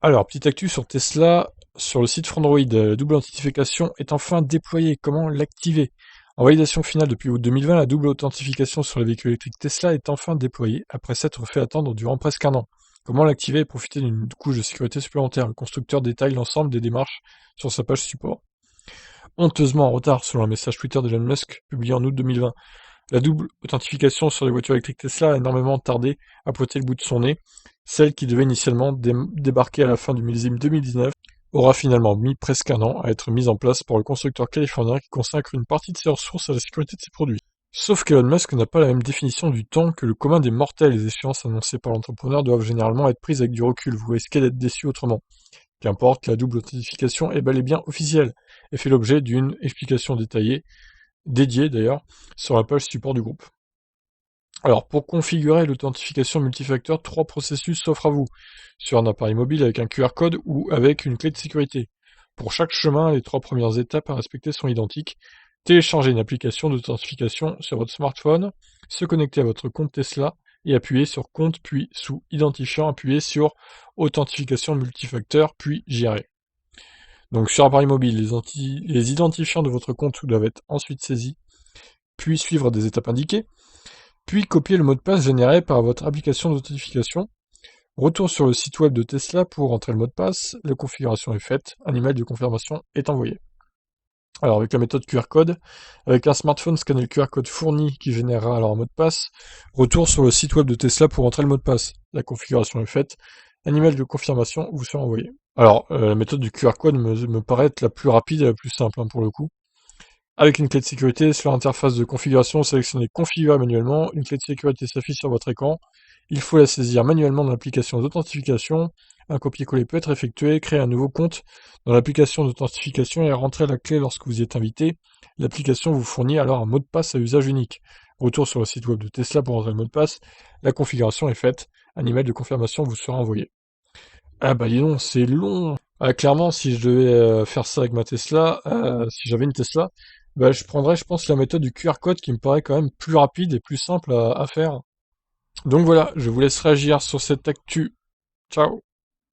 Alors, petite actu sur Tesla, sur le site Frandroid, la double authentification est enfin déployée. Comment l'activer? En validation finale depuis août 2020, la double authentification sur les véhicules électriques Tesla est enfin déployée, après s'être fait attendre durant presque un an. Comment l'activer et profiter d'une couche de sécurité supplémentaire? Le constructeur détaille l'ensemble des démarches sur sa page support. Honteusement en retard, selon un message Twitter d'Elon Musk publié en août 2020. La double authentification sur les voitures électriques Tesla a énormément tardé à pointer le bout de son nez. Celle qui devait initialement débarquer à la fin du millésime 2019 aura finalement mis presque un an à être mise en place par le constructeur californien qui consacre une partie de ses ressources à la sécurité de ses produits. Sauf qu'Elon Musk n'a pas la même définition du temps que le commun des mortels. Les échéances annoncées par l'entrepreneur doivent généralement être prises avec du recul. Vous risquez d'être déçu autrement. Qu'importe, la double authentification est bel et bien officielle et fait l'objet d'une explication dédiée d'ailleurs, sur la page support du groupe. Alors, pour configurer l'authentification multifacteur, trois processus s'offrent à vous, sur un appareil mobile avec un QR code ou avec une clé de sécurité. Pour chaque chemin, les trois premières étapes à respecter sont identiques. Télécharger une application d'authentification sur votre smartphone, se connecter à votre compte Tesla et appuyer sur compte, puis sous identifiant, appuyer sur authentification multifacteur, puis gérer. Donc sur appareil mobile, les identifiants de votre compte doivent être ensuite saisis, puis suivre des étapes indiquées, puis copier le mot de passe généré par votre application d'authentification. Retour sur le site web de Tesla pour entrer le mot de passe, la configuration est faite, un email de confirmation est envoyé. Alors avec la méthode QR code, avec un smartphone, scannez le QR code fourni qui générera alors un mot de passe. Retour sur le site web de Tesla pour entrer le mot de passe. La configuration est faite, un email de confirmation vous sera envoyé. Alors la méthode du QR code me paraît être la plus rapide et la plus simple pour le coup. Avec une clé de sécurité, sur l'interface de configuration, sélectionnez Configurer manuellement. Une clé de sécurité s'affiche sur votre écran. Il faut la saisir manuellement dans l'application d'authentification. Un copier-coller peut être effectué. Créer un nouveau compte dans l'application d'authentification et rentrer la clé lorsque vous y êtes invité. L'application vous fournit alors un mot de passe à usage unique. Retour sur le site web de Tesla pour entrer le mot de passe. La configuration est faite. Un email de confirmation vous sera envoyé. Ah bah dis donc, c'est long. Ah, clairement, si je devais faire ça avec ma Tesla, si j'avais une Tesla, bah je prendrais, je pense, la méthode du QR code qui me paraît quand même plus rapide et plus simple à faire. Donc voilà, je vous laisse réagir sur cette actu. Ciao.